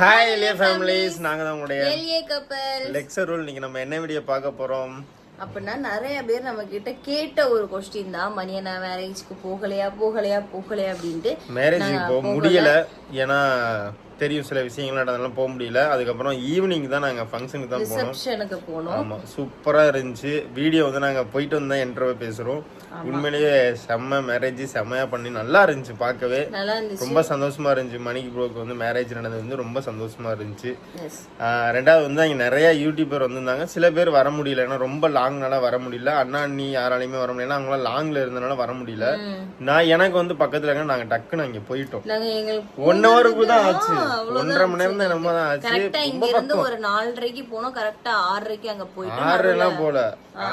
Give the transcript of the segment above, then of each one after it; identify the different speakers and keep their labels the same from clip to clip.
Speaker 1: Hi எலியா families, நாங்க தான் உங்களுடைய
Speaker 2: எலியா கப்பல்
Speaker 1: லெக்சர் ரூல். இன்னைக்கு நம்ம என்ன வீடியோ பார்க்க போறோம்
Speaker 2: அப்படின்னா, நிறைய பேர் நம்ம கிட்ட கேட்ட ஒரு கொஸ்டின் தான், மணியை நான் மேரேஜ்க்கு போகலையா அப்படின்ட்டு.
Speaker 1: மேரேஜுக்கு போக முடியல, ஏன்னா தெரியும் சில விஷயங்கள் நடந்தாலும் போக முடியல. அதுக்கப்புறம் ஈவினிங் தான் நாங்கள் ஃபங்க்ஷனுக்கு தான் போனோம்,
Speaker 2: ரிசப்ஷனுக்கு போனோம்.
Speaker 1: ஆமாம், சூப்பராக இருந்துச்சு. வீடியோ வந்து நாங்கள் போயிட்டு வந்து தான் என்ட்ரவே பேசுகிறோம். உண்மையிலேயே செம்ம மேரேஜ், செம்மையாக பண்ணி நல்லா இருந்துச்சு, பார்க்கவே
Speaker 2: நல்லா இருந்துச்சு,
Speaker 1: ரொம்ப சந்தோஷமா இருந்துச்சு. மணிக்கு ப்ரோக்கு வந்து மேரேஜ் நடந்தது வந்து ரொம்ப சந்தோஷமா இருந்துச்சு. ரெண்டாவது வந்து அங்கே நிறைய யூடியூபர் வந்திருந்தாங்க. சில பேர் வர முடியல, ஏன்னா ரொம்ப லாங்னால வர முடியல. அண்ணா அண்ணி யாராலையுமே வர முடியல, அவங்களாம் லாங்ல இருந்தனால வர முடியல. எனக்கு வந்து பக்கத்துல இருக்க, நாங்க டக்குன்னு அங்கே போயிட்டோம். 1 ஹவருக்கு தான் ஆச்சு, 1.5 மணி நேரம் தான் நம்ம தான் ஆச்சு.
Speaker 2: இங்க இருந்து ஒரு 4:30க்கு போனோம், கரெக்டா 6:30க்கு அங்க போயிட்டோம்.
Speaker 1: 6 எல்லாம் போல,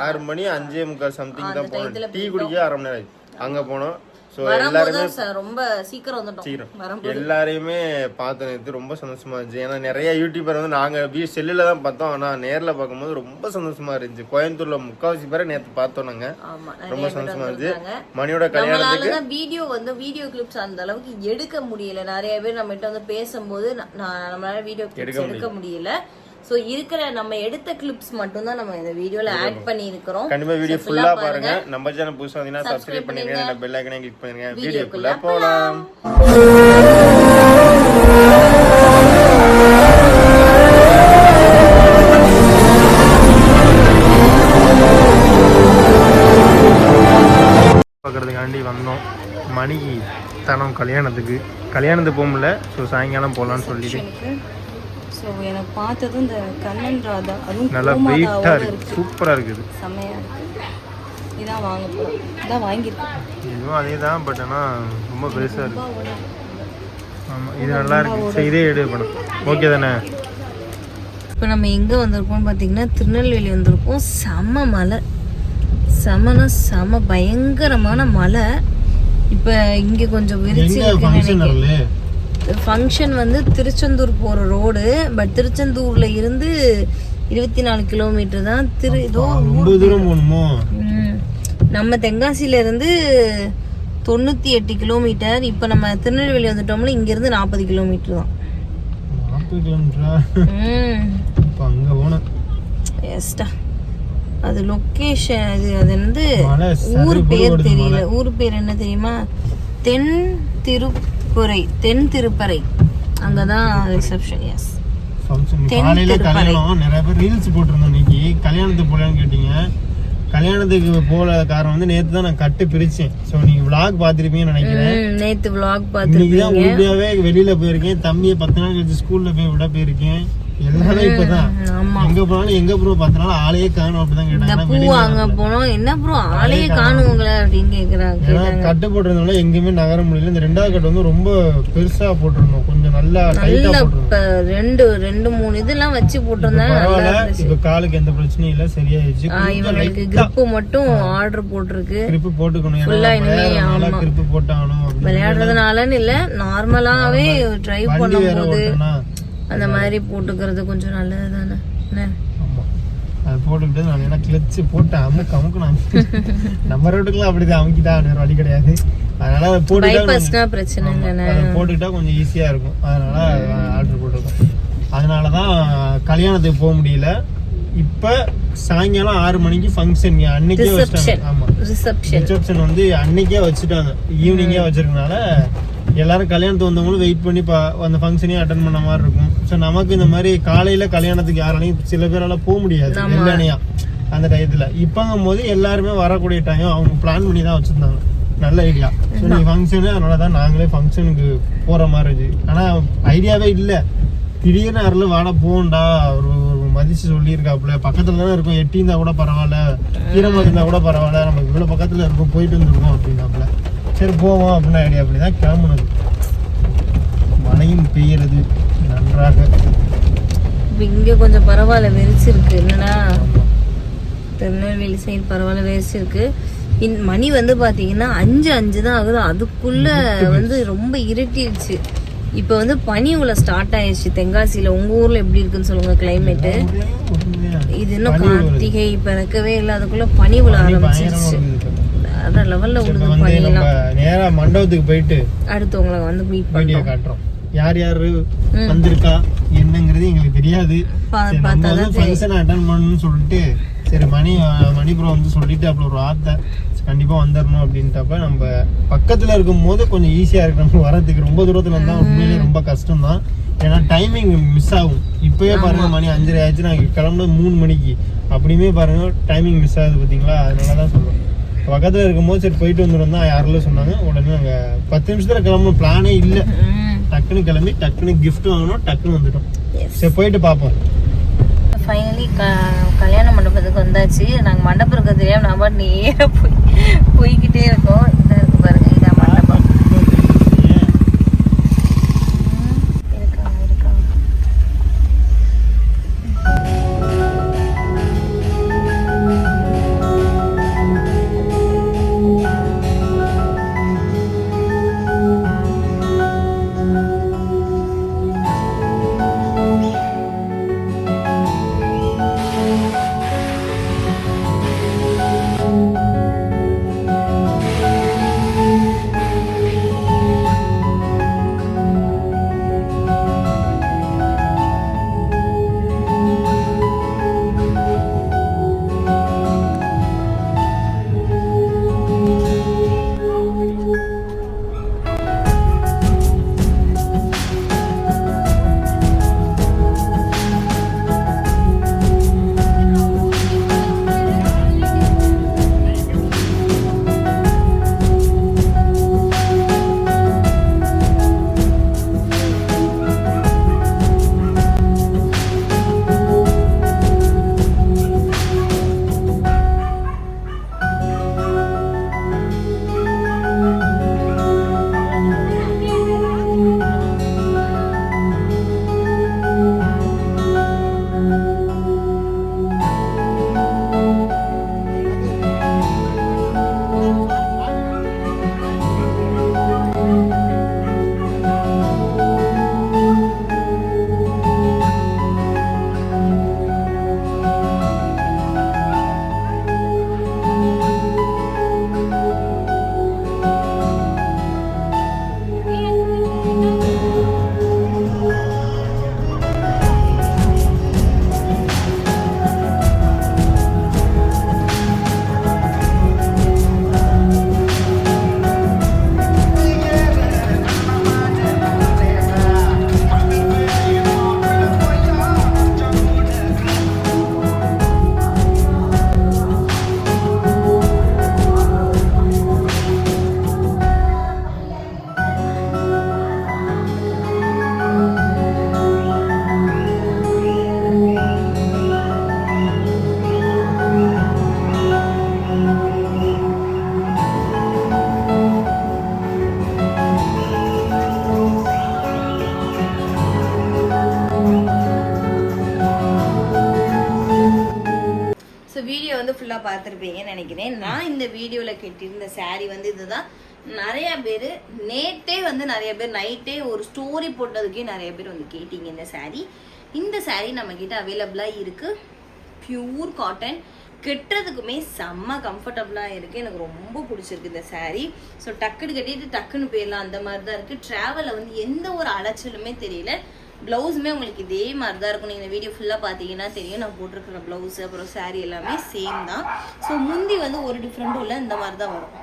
Speaker 1: 6 மணி 5:45 சம்திங் தான் போனோம். டீ குடிக்க 1/2 மணி நேரம் அங்க போனோம்.
Speaker 2: ரொம்ப சீக்கிரம் வந்துட்டோம்.
Speaker 1: எல்லாரையுமே பார்த்து ரொம்ப சந்தோஷமா இருந்துச்சு. ஏன்னா நிறைய யூடியூபர் வந்து நாங்க செல்லுல தான் பார்த்தோம், ஆனா நேர்ல பார்க்கும்போது ரொம்ப சந்தோஷமா இருந்துச்சு. கோயம்புத்தூர்ல 3/4 பேரை நேற்று பார்த்தோம் நாங்க, ரொம்ப சந்தோஷமா இருந்துச்சு. மணியோட கல்யாணத்துக்கு
Speaker 2: வீடியோ கிளிப்ஸ் அந்த அளவுக்கு எடுக்க முடியல. நிறைய பேர் நம்ம கிட்ட வந்து பேசும்போது நம்மளால வீடியோ கிளிப்ஸ் எடுக்க முடியல. சோ இருக்கிற நம்ம எடுத்த கிளிப்ஸ் மட்டும் தான் நம்ம இந்த வீடியோல ஆட் பண்ணி இருக்கோம்.
Speaker 1: கண்டிப்பா வீடியோ ஃபுல்லா பாருங்க. நம்ம சேனல் புதுசா வந்தீங்கன்னா சப்ஸ்கிரைப் பண்ணிருங்க, அந்த பெல் ஐகானை கிளிக் பண்ணுங்க. வீடியோக்குள்ள போலாம். பார்க்கறதுக்காண்டி வந்தோம். மணிக்கு தனம் கல்யாணத்துக்கு போக முடியல. ஸோ சாயங்காலம் போகலான்னு சொல்லிட்டு.
Speaker 2: ஸோ எனக்கு பார்த்ததும் இந்த கண்ணன் ராதா, அதுவும்
Speaker 1: நல்லா வெயிட்டாக இருக்குது, சூப்பராக இருக்குது,
Speaker 2: செம்மையாக இருக்குது. இதான் வாங்க போகிறோம், இதான் வாங்கியிருக்கேன்.
Speaker 1: இதுவும் அதே தான், பட் ஆனால் ரொம்ப பெருசாக இருக்குது. ஆமாம், இது நல்லா இருக்குது. சரி, இதே எடு பண்ணும். ஓகே தானே?
Speaker 2: இப்போ நம்ம எங்கே வந்திருக்கோம்னு பார்த்தீங்கன்னா, திருநெல்வேலி வந்திருக்கோம். செம மலை, செம பயங்கரமான மலை. இப்போ இங்கே கொஞ்சம் விரிச்சு இருக்குன்னு ஃபங்க்ஷன் வந்து திருச்செந்தூர் போகிற ரோடு. பட் திருச்செந்தூர்ல இருந்து 24 கிலோமீட்டர் தான். நம்ம தென்காசியில இருந்து 98 கிலோமீட்டர். இப்போ நம்ம திருநெல்வேலி வந்துட்டோம்ல, இங்க இருந்து 40 கிலோமீட்டர் தான்.
Speaker 1: 40 கிலோமீட்டரா? அங்க போணும்.
Speaker 2: எஸ்டா, அது லொகேஷன். அது வந்து ஊர் பேர் தெரியல. ஊர் பேர் என்ன தெரியுமா? தென் திருப்பறை. அங்கதான் ரிசப்ஷன். எஸ்,
Speaker 1: காலையில கல்யாணம். நிறைய பேர் ரீல்ஸ் போட்டிருந்தோம். இன்னைக்கு கல்யாணத்துக்கு போகலான்னு கேட்டீங்க. கல்யாணத்துக்கு போல காரணம் வந்து நேத்து தான் நான் கட்டு பிரிச்சேன். சோ நீங்க vlog பாத்திருப்பீங்கன்னு நினைக்கிறேன்.
Speaker 2: நேத்து vlog பாத்திருப்பீங்க.
Speaker 1: உண்மையாவே வெளியில போயிருக்கேன். தம்பியை 10 நாள் கழிச்சு ஸ்கூல்ல போய் விட போயிருக்கேன். எல்லாமே இப்பதான் எங்க போனாலும் எங்க ப்ரோ 10 நாள் ஆளையே காணும் அப்படிதான் கேட்டாங்க.
Speaker 2: அங்க போனோம், என்ன ப்ரோ ஆளையே காணுங்களே அப்படின்னு கேக்குறாங்க.
Speaker 1: கட்டு போட்டிருந்தோம்ல, எங்கேயுமே நகர முடியல. இந்த 2வது கட்டு வந்து ரொம்ப பெருசா போட்டிருந்தோம், கொஞ்சம் நல்லா டைட்டா போட்டிருந்தோம். 2-3 இதெல்லாம் வச்சு போட்டிருந்தேன். இப்ப காலுக்கு எந்த பிரச்சனையும் இல்ல, சரியாயிடுச்சு.
Speaker 2: இவங்களுக்கு கிரிப் மட்டும் ஆர்டர் போட்டிருக்கு.
Speaker 1: கிரிப் போட்டுக்கணும், கிரிப் போட்டாகணும்.
Speaker 2: விளையாடுறதுனாலன்னு இல்ல, நார்மலாவே டிரைவ் பண்ணும்போது அந்த மாதிரி போட்டுக்கிறது கொஞ்சம் நல்லது தானே.
Speaker 1: அது போட்டுக்கிட்டு நான் என்ன கிளச்சு போட்டு அமுக்கு நான் நம்ம ரோட்டுக்குலாம் அப்படிதான் அமுக்கிட்டா வேற வழி கிடையாது. அதனால அதை போட்டுக்கிட்டா
Speaker 2: பிரச்சனை இல்லைண்ணே,
Speaker 1: போட்டுக்கிட்டா கொஞ்சம் ஈஸியா இருக்கும். அதனால ஆர்டர் போட்டிருக்கோம். அதனாலதான் கல்யாணத்துக்கு போக முடியல. இப்ப சாயங்காலம் 6 மணிக்கு ஃபங்க்ஷன் அன்னைக்கே வச்சுட்டாங்க. ஆமா, ரிசப்ஷன் வந்து அன்னைக்கே வச்சுட்டாங்க, ஈவினிங்கே வச்சிருக்கனால எல்லாரும் கல்யாணத்துக்கு வந்தவங்களும் வெயிட் பண்ணி அந்த ஃபங்க்ஷனையும் அட்டன் பண்ண மாதிரி இருக்கும். ஸோ நமக்கு இந்த மாதிரி காலையில கல்யாணத்துக்கு யாராலையும் சில பேரால போக முடியாது இல்லையா அந்த டயத்துல. இப்பங்கும் போது எல்லாருமே வரக்கூடிய டைம் அவங்க பிளான் பண்ணி தான் வச்சிருந்தாங்க. நல்ல ஐடியா. ஸோ நீ ஃபங்க்ஷனு, அதனாலதான் நாங்களே ஃபங்க்ஷனுக்கு போற மாதிரி இருந்துச்சு. ஆனா ஐடியாவே இல்லை. திடீர்னு யாரில் வாட போண்டா ஒரு மதிச்சு சொல்லியிருக்காப்புல. பக்கத்துல தானே இருக்கும், எட்டி இருந்தா கூட பரவாயில்ல, ஈரமாக இருந்தா கூட பரவாயில்ல, நம்ம இவ்வளவு பக்கத்துல இருக்கும், போயிட்டு வந்துருக்கோம் அப்படின்னாப்புல. சரி போவோம் அப்படின்னு ஐடியா. அப்படிதான் கிளம்புனது. மழையும் பெய்யறது நன்றாக.
Speaker 2: இங்க கொஞ்சம் பரவாயில்ல, வெறிச்சிருக்கு. என்னன்னா திருநெல்வேலி சைடு பரவாயில்ல, வெறிச்சிருக்கு. மணி வந்து பாத்தீங்கன்னா 5 தான் ஆகுது. அதுக்குள்ள வந்து ரொம்ப இருட்டிடுச்சு. இப்ப வந்து பனி உள்ள ஸ்டார்ட் ஆயிடுச்சு தென்காசியில. உங்க ஊர்ல எப்படி இருக்குன்னு சொல்லுங்க கிளைமேட். இது இன்னும் கார்த்திகை பிறக்கவே இல்லை, அதுக்குள்ள பனி உள்ள ஆரம்பிச்சிருச்சு. வேற லெவல்ல விடுது பனியெல்லாம்.
Speaker 1: நேரா மண்டபத்துக்கு போயிட்டு
Speaker 2: அடுத்து உங்களை வந்து மீட் பண்ணி காட்டுறோம்.
Speaker 1: யார் யாரு வந்திருக்கா என்னங்கிறது எங்களுக்கு தெரியாது. நம்ம வந்து ஃபங்க்ஷன் அட்டன் பண்ணணும்னு சொல்லிட்டு சரி மணி ப்ரோ வந்து சொல்லிட்டு அப்படி ஒரு வார்த்தை கண்டிப்பா வந்துடணும் அப்படின்றப்ப நம்ம பக்கத்துல இருக்கும் போது கொஞ்சம் ஈஸியா இருக்கு நம்ம வரதுக்கு. ரொம்ப தூரத்துல இருந்தா உண்மையிலேயே ரொம்ப கஷ்டம் தான். ஏன்னா டைமிங் மிஸ் ஆகும். இப்பவே பாருங்க மணி 5:30 ஆயிடுச்சு, நாங்க கிளம்புனது 3 மணிக்கு. அப்படியுமே பாருங்க டைமிங் மிஸ் ஆகுது பாத்தீங்களா. அதனாலதான் சொல்றோம் பக்கத்துல இருக்கும்போது சரி போயிட்டு வந்துடும் தான் யாரெல்லாம் சொன்னாங்க. உடனே நாங்க 10 நிமிஷத்துல கிளம்பணும் பிளானே இல்லை. டக்குன்னு கிளம்பி டக்குன்னு கிஃப்ட் வாங்கணும் டக்குன்னு வந்துட்டோம். சரி போயிட்டு பார்ப்போம்.
Speaker 2: ஃபைனலி கல்யாண மண்டபத்துக்கு வந்தாச்சு. நாங்கள் மண்டபம் இருக்க தெரியாம நான் பாட்டு நேராக போய்கிட்டே இருக்கோம். இதாக இருக்கு பாருங்க, இதான் மண்டபம். இருக்காங்க ஃபுல்லாக பார்த்துருப்பீங்கன்னு நினைக்கிறேன். நான் இந்த வீடியோவில் கட்டியிருந்த சாரீ வந்து இதுதான். நிறைய பேர் நேற்றே வந்து நிறைய பேர் நைட்டே ஒரு ஸ்டோரி போட்டதுக்கே நிறைய பேர் வந்து கேட்டீங்க இந்த சாரீ. இந்த சாரீ நம்மக்கிட்ட அவைலபிளாக இருக்குது. பியூர் காட்டன், கட்டுறதுக்குமே செம்ம கம்ஃபர்டபுளாக இருக்குது. எனக்கு ரொம்ப பிடிச்சிருக்கு இந்த சாரீ. ஸோ டக்குன்னு கட்டிட்டு டக்குன்னு போயிடலாம் அந்த மாதிரி தான் இருக்குது. ட்ராவலில் வந்து எந்த ஒரு அலைச்சலுமே தெரியல. ப்ளவுஸுமே உங்களுக்கு இதே மாதிரி தான் இருக்கும். நீங்கள் இந்த வீடியோ ஃபுல்லாக பார்த்தீங்கன்னா தெரியும். நான் போட்டிருக்கிற ப்ளவுஸு அப்புறம் சாரீ எல்லாமே சேம் தான். ஸோ முந்தி வந்து ஒரு டிஃப்ரெண்ட்டும் இல்லை, இந்த மாதிரி தான் வரும்.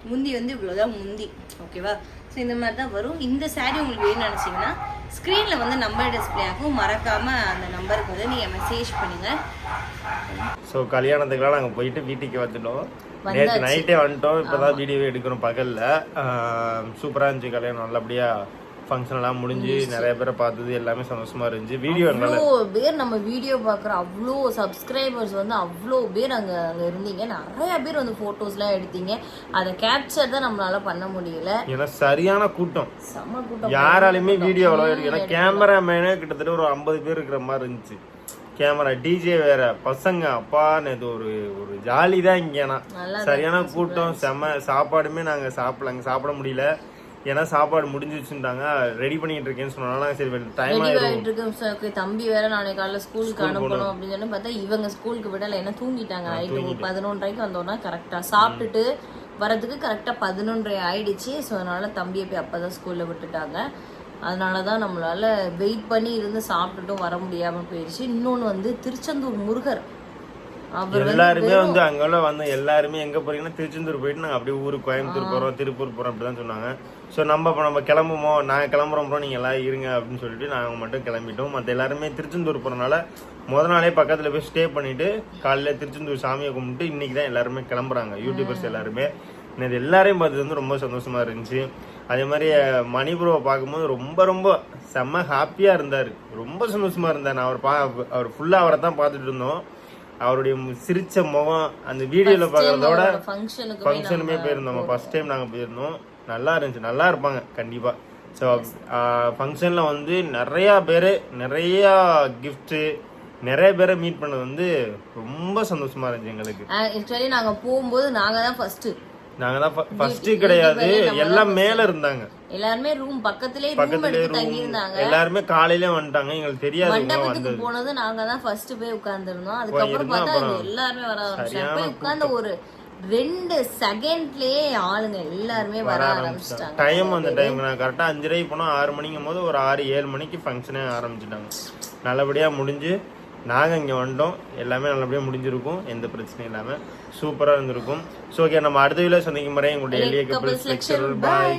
Speaker 2: முந்தி வந்து இவ்வளோதான் முந்தி, ஓகேவா? ஸோ இந்த மாதிரி தான் வரும். இந்த சாரீ உங்களுக்கு வேணும்னு நினச்சிங்கன்னா ஸ்க்ரீனில் வந்து நம்பர் டிஸ்பிளே ஆகும். மறக்காமல் அந்த நம்பருக்கு வந்து நீங்கள் மெசேஜ் பண்ணுங்கள்.
Speaker 3: ஸோ கல்யாணத்துக்குலாம் நாங்கள் போயிட்டு வீட்டுக்கு வந்துட்டோம். நேற்று நைட்டே வந்துட்டோம். இப்போ தான் வீடியோ எடுக்கிறோம் பகலில். சூப்பராக இருந்துச்சு கல்யாணம். நல்லபடியாக ஃபங்க்ஷன் எல்லாம் முடிஞ்சு நிறைய பேரை பார்த்தது எல்லாமே சந்தோஷமா இருந்துச்சு. வீடியோ
Speaker 2: அவ்வளோ பேர் நம்ம வீடியோ பார்க்குற அவ்வளோ சப்ஸ்கிரைபர்ஸ் வந்து அவ்வளோ பேர் அங்கே இருந்தீங்க. நிறைய பேர் வந்து ஃபோட்டோஸ்லாம் எடுத்தீங்க. அதை கேப்சர் தான் நம்மளால பண்ண முடியல.
Speaker 3: ஏன்னா சரியான கூட்டம்,
Speaker 2: செம்ம கூட்டம்.
Speaker 3: யாராலுமே வீடியோவில் எடுக்கல. கேமராமேனே கிட்டத்தட்ட ஒரு 50 பேர் இருக்கிற மாதிரி இருந்துச்சு. கேமரா, டிஜே வேற, பசங்க, அப்பான்னு இது ஒரு ஜாலி தான் இங்கேனா. சரியான கூட்டம், செம்ம. சாப்பாடுமே நாங்கள் சாப்பிட முடியல. ஏன்னா சாப்பாடு முடிஞ்சு வச்சுட்டாங்க. ரெடி பண்ணிட்டு இருக்கேன்னு சொன்னாங்க. சரி டைம் ஆயிருக்கு.
Speaker 2: தம்பி வேற நாளைக்கு காலைல ஸ்கூலுக்கு அனுப்பணும் அப்படின்னு சொல்லி பார்த்தா இவங்க ஸ்கூலுக்கு விடல. என்ன தூங்கிட்டாங்க. நைட்டு 11:30 வந்தோம்னா கரெக்டா சாப்பிட்டுட்டு வரதுக்கு கரெக்டா 11:30 ஆயிடுச்சு. ஸோ அதனால தம்பியை போய் அப்பதான் ஸ்கூல்ல விட்டுட்டாங்க. அதனாலதான் நம்மளால வெயிட் பண்ணி இருந்து சாப்பிட்டுட்டும் வர முடியாம போயிடுச்சு. இன்னொன்னு வந்து திருச்செந்தூர் முருகர்
Speaker 3: எல்லாருமே வந்து அங்கெல்லாம் வந்து எல்லாருமே எங்க போறீங்கன்னா திருச்செந்தூர் போயிட்டு நாங்க அப்படியே ஊருக்கு கோயம்புத்தூர் போறோம், திருப்பூர் போறோம் அப்படிதான் சொன்னாங்க. ஸோ நம்ம கிளம்புமோ, நாங்கள் கிளம்புறோம் ப்ரோ, நீங்க எல்லாம் இருங்க அப்படின்னு சொல்லிட்டு நாங்கள் மட்டும் கிளம்பிட்டோம். மற்ற எல்லாருமே திருச்செந்தூர் போறதுனால முத நாளே பக்கத்துல போய் ஸ்டே பண்ணிட்டு காலையில திருச்செந்தூர் சாமியை கும்பிட்டு இன்னைக்கு தான் எல்லாருமே கிளம்புறாங்க. யூடியூபர்ஸ் எல்லாருமே இது எல்லாரையும் பார்த்தது வந்து ரொம்ப சந்தோஷமா இருந்துச்சு. அதே மாதிரி மணிபுரோவை பார்க்கும்போது ரொம்ப ரொம்ப செம்ம ஹாப்பியா இருந்தாரு, ரொம்ப சந்தோஷமா இருந்தார். நான் அவர் ஃபுல்லா அவரை தான் பார்த்துட்டு இருந்தோம். அவருடைய சிரிச்ச முகம் அந்த வீடியோல பாக்குறதோட ஃபங்க்ஷனுமே போயிருந்தோம். ஃபர்ஸ்ட் டைம் நாங்க போயிருந்தோம். நல்லா இருந்துச்சு, நல்லா இருப்பாங்க கண்டிப்பா. ஸோ ஃபங்க்ஷன்ல வந்து நிறைய கிஃப்ட், நிறைய பேரை மீட் பண்ணது வந்து ரொம்ப சந்தோஷமா இருந்துச்சு எங்களுக்கு.
Speaker 2: ஆக்சுவலி நாங்க போகும்போது நாங்க தான் ஃபர்ஸ்ட்
Speaker 3: கிடையாது, எல்லாம் மேல இருந்தாங்க.
Speaker 2: எல்லாருமே ரூம் பக்கத்திலே தங்கி இருந்தாங்க.
Speaker 3: எல்லாருமே காலையில வந்துட்டாங்க, எங்களுக்கு தெரியாது.
Speaker 2: மண்டபத்துக்கு போனது நாங்க தான் ஃபர்ஸ்ட் போய் உட்கார்ந்துருந்தோம். அதுக்கப்புறம் பார்த்தா எல்லாருமே வர ஆரம்பிச்சாங்க. போய் உட்கார்ந்த ஒரு 2 செகண்ட்லயே ஆளுங்க எல்லாருமே வர ஆரம்பிச்சிட்டாங்க.
Speaker 3: டைம் அந்த டைம் நான் கரெக்டா 5:30 போனோம். 6 மணிக்கும் போது ஒரு 6-7 மணிக்கு ஃபங்க்ஷனே ஆரம்பிச்சிட்டாங்க. நல்லபடியா முடிஞ்சு நாங்கள் இங்கே வந்துட்டோம். எல்லாமே நல்லபடியாக முடிஞ்சிருக்கும், எந்த பிரச்சனையும் இல்லாமல் சூப்பராக இருந்திருக்கும். ஸோ ஓகே, நம்ம அடுத்த வீடியோ சந்திக்கும் முறை உங்களுடைய எளிய கப்பல்ஸ் லெக்சர். பாய்.